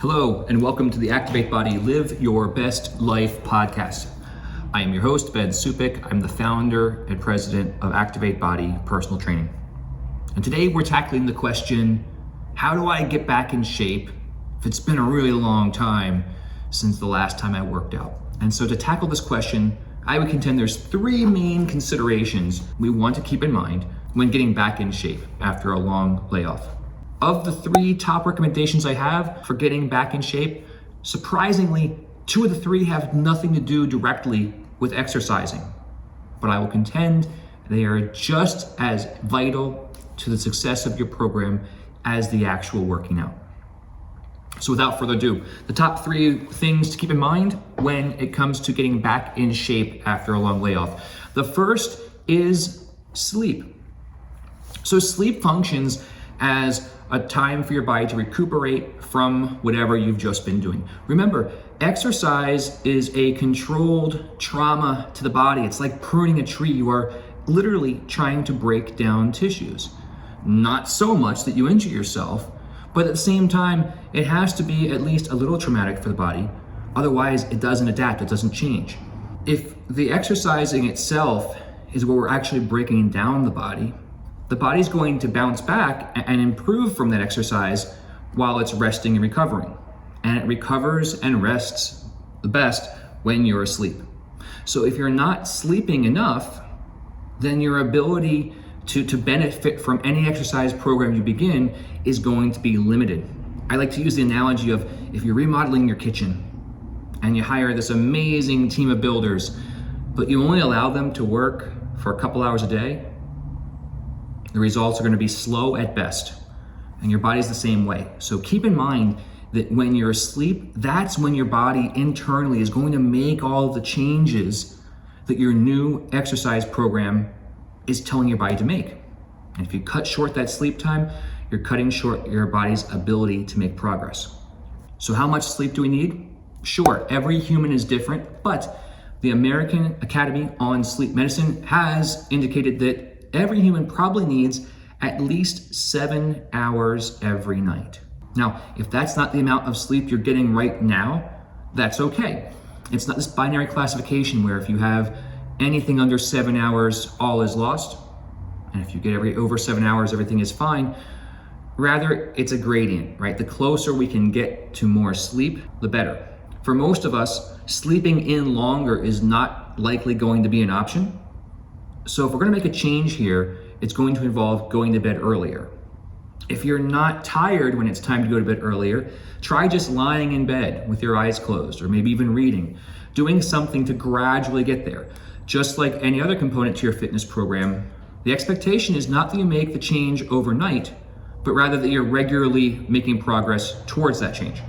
Hello, and welcome to the Activate Body, Live Your Best Life podcast. I am your host, Ben Supik. I'm the founder and president of Activate Body Personal Training. And today we're tackling the question, how do I get back in shape if it's been a really long time since the last time I worked out? And so to tackle this question, I would contend there's three main considerations we want to keep in mind when getting back in shape after a long layoff. Of the three top recommendations I have for getting back in shape, surprisingly, two of the three have nothing to do directly with exercising, but I will contend they are just as vital to the success of your program as the actual working out. So without further ado, the top three things to keep in mind when it comes to getting back in shape after a long layoff. The first is sleep. So sleep functions as a time for your body to recuperate from whatever you've just been doing. Remember, exercise is a controlled trauma to the body. It's like pruning a tree. You are literally trying to break down tissues. Not so much that you injure yourself, but at the same time, it has to be at least a little traumatic for the body. Otherwise, it doesn't adapt, it doesn't change. If the exercising itself is where we're actually breaking down the body's going to bounce back and improve from that exercise while it's resting and recovering. And it recovers and rests the best when you're asleep. So if you're not sleeping enough, then your ability to benefit from any exercise program you begin is going to be limited. I like to use the analogy of if you're remodeling your kitchen and you hire this amazing team of builders, but you only allow them to work for a couple hours a day, the results are going to be slow at best, and your body's the same way. So keep in mind that when you're asleep, that's when your body internally is going to make all of the changes that your new exercise program is telling your body to make. And if you cut short that sleep time, you're cutting short your body's ability to make progress. So how much sleep do we need? Sure, every human is different, but the American Academy on Sleep Medicine has indicated that every human probably needs at least 7 hours every night. Now, if that's not the amount of sleep you're getting right now, that's okay. It's not this binary classification where if you have anything under 7 hours, all is lost. And if you get over 7 hours, everything is fine. Rather, it's a gradient, right? The closer we can get to more sleep, the better. For most of us, sleeping in longer is not likely going to be an option. So if we're going to make a change here, it's going to involve going to bed earlier. If you're not tired when it's time to go to bed earlier, try just lying in bed with your eyes closed, or maybe even reading, doing something to gradually get there. Just like any other component to your fitness program, the expectation is not that you make the change overnight, but rather that you're regularly making progress towards that change.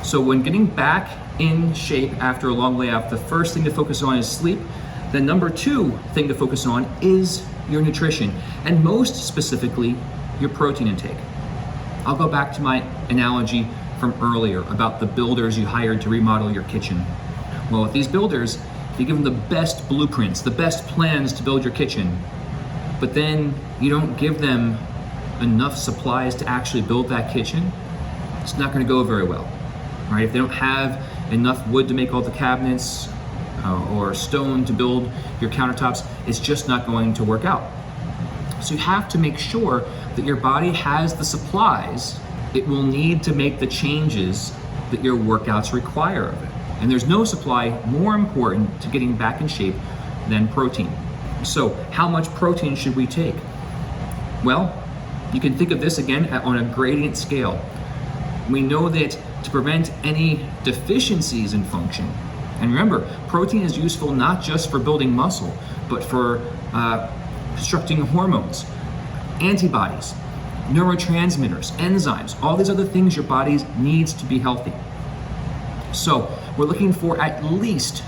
So when getting back in shape after a long layoff, the first thing to focus on is sleep. The number two thing to focus on is your nutrition, and most specifically, your protein intake. I'll go back to my analogy from earlier about the builders you hired to remodel your kitchen. Well, with these builders, you give them the best blueprints, the best plans to build your kitchen, but then you don't give them enough supplies to actually build that kitchen, it's not going to go very well, right? If they don't have enough wood to make all the cabinets, or stone to build your countertops, it's just not going to work out. So you have to make sure that your body has the supplies it will need to make the changes that your workouts require of it. And there's no supply more important to getting back in shape than protein. So how much protein should we take? Well, you can think of this again on a gradient scale. We know that to prevent any deficiencies in function, and remember, protein is useful not just for building muscle, but for constructing hormones, antibodies, neurotransmitters, enzymes, all these other things your body needs to be healthy. So we're looking for at least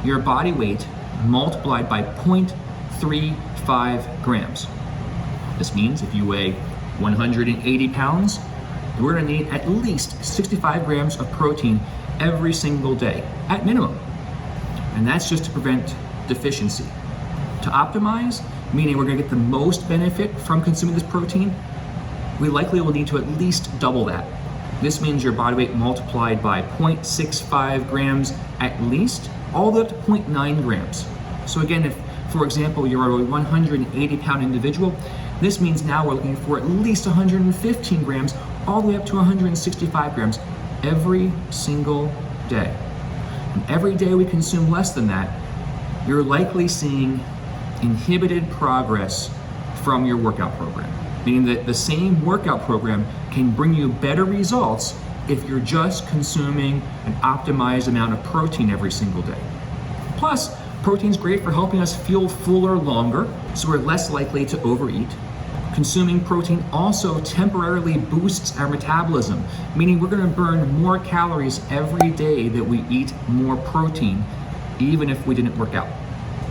your body weight multiplied by 0.35 grams. This means if you weigh 180 pounds, we're gonna need at least 65 grams of protein every single day, at minimum. And that's just to prevent deficiency. To optimize, meaning we're gonna get the most benefit from consuming this protein, we likely will need to at least double that. This means your body weight multiplied by 0.65 grams at least, all the way up to 0.9 grams. So again, if, for example, you're a 180-pound individual, this means now we're looking for at least 115 grams, all the way up to 165 grams every single day. And every day we consume less than that, you're likely seeing inhibited progress from your workout program, meaning that the same workout program can bring you better results if you're just consuming an optimized amount of protein every single day. Plus, protein's great for helping us feel fuller longer, so we're less likely to overeat. Consuming protein also temporarily boosts our metabolism, meaning we're gonna burn more calories every day that we eat more protein, even if we didn't work out.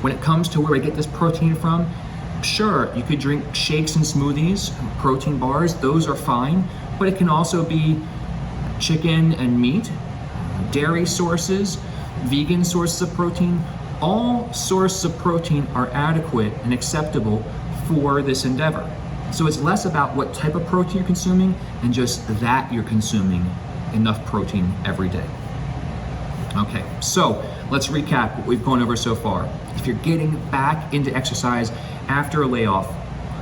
When it comes to where we get this protein from, sure, you could drink shakes and smoothies, protein bars, those are fine, but it can also be chicken and meat, dairy sources, vegan sources of protein. All sources of protein are adequate and acceptable for this endeavor. So it's less about what type of protein you're consuming and just that you're consuming enough protein every day. Okay, so let's recap what we've gone over so far. If you're getting back into exercise after a layoff,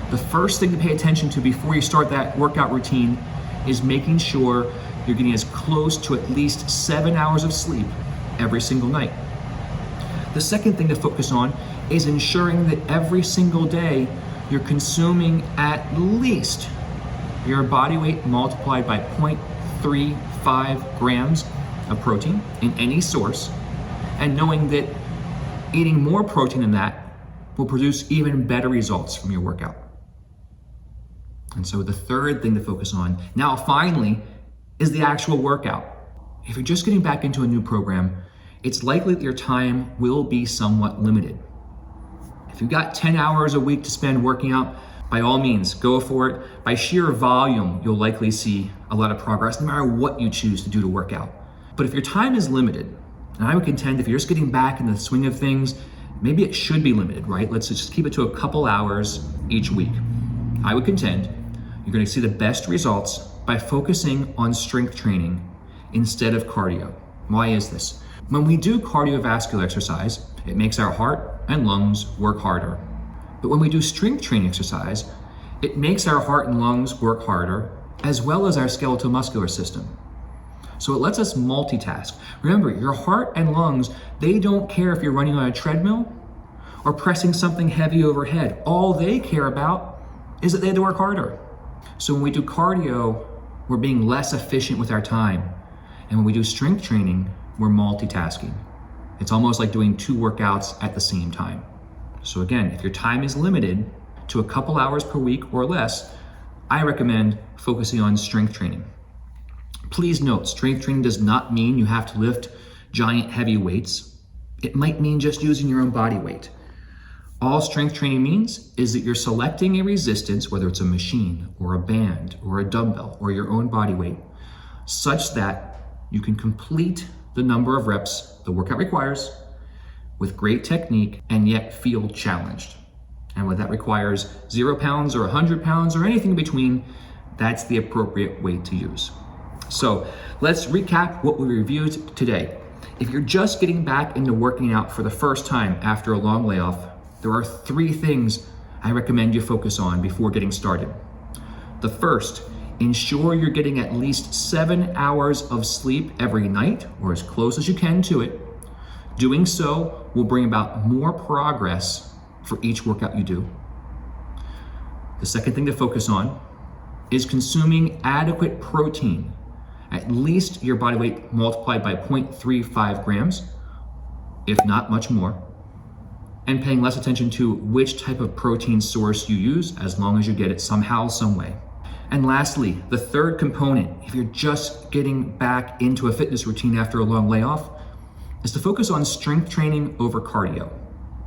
the first thing to pay attention to before you start that workout routine is making sure you're getting as close to at least 7 hours of sleep every single night. The second thing to focus on is ensuring that every single day you're consuming at least your body weight multiplied by 0.35 grams of protein in any source, and knowing that eating more protein than that will produce even better results from your workout. And so the third thing to focus on now finally is the actual workout. If you're just getting back into a new program, it's likely that your time will be somewhat limited. If you've got 10 hours a week to spend working out, by all means, go for it. By sheer volume, you'll likely see a lot of progress no matter what you choose to do to work out. But if your time is limited, and I would contend if you're just getting back in the swing of things, maybe it should be limited, right? Let's just keep it to a couple hours each week. I would contend you're gonna see the best results by focusing on strength training instead of cardio. Why is this? When we do cardiovascular exercise, it makes our heart and lungs work harder. But when we do strength training exercise, it makes our heart and lungs work harder, as well as our skeletal muscular system. So it lets us multitask. Remember, your heart and lungs, they don't care if you're running on a treadmill or pressing something heavy overhead. All they care about is that they have to work harder. So when we do cardio, we're being less efficient with our time. And when we do strength training, we're multitasking. It's almost like doing two workouts at the same time. So again, if your time is limited to a couple hours per week or less, I recommend focusing on strength training. Please note, strength training does not mean you have to lift giant heavy weights. It might mean just using your own body weight. All strength training means is that you're selecting a resistance, whether it's a machine or a band or a dumbbell or your own body weight, such that you can complete the number of reps the workout requires with great technique and yet feel challenged. And when that requires 0 pounds or 100 pounds or anything in between, that's the appropriate weight to use. So let's recap what we reviewed today. If you're just getting back into working out for the first time after a long layoff, there are 3 things I recommend you focus on before getting started. The first, ensure you're getting at least 7 hours of sleep every night, or as close as you can to it. Doing so will bring about more progress for each workout you do. The second thing to focus on is consuming adequate protein, at least your body weight multiplied by 0.35 grams, if not much more, and paying less attention to which type of protein source you use, as long as you get it somehow, some way. And lastly, the third component, if you're just getting back into a fitness routine after a long layoff, is to focus on strength training over cardio.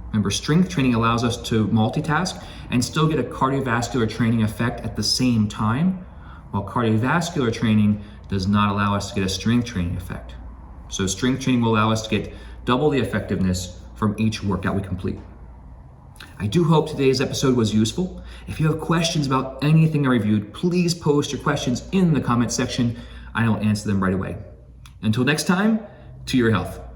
Remember, strength training allows us to multitask and still get a cardiovascular training effect at the same time, while cardiovascular training does not allow us to get a strength training effect. So strength training will allow us to get double the effectiveness from each workout we complete. I do hope today's episode was useful. If you have questions about anything I reviewed, please post your questions in the comment section. I will answer them right away. Until next time, to your health.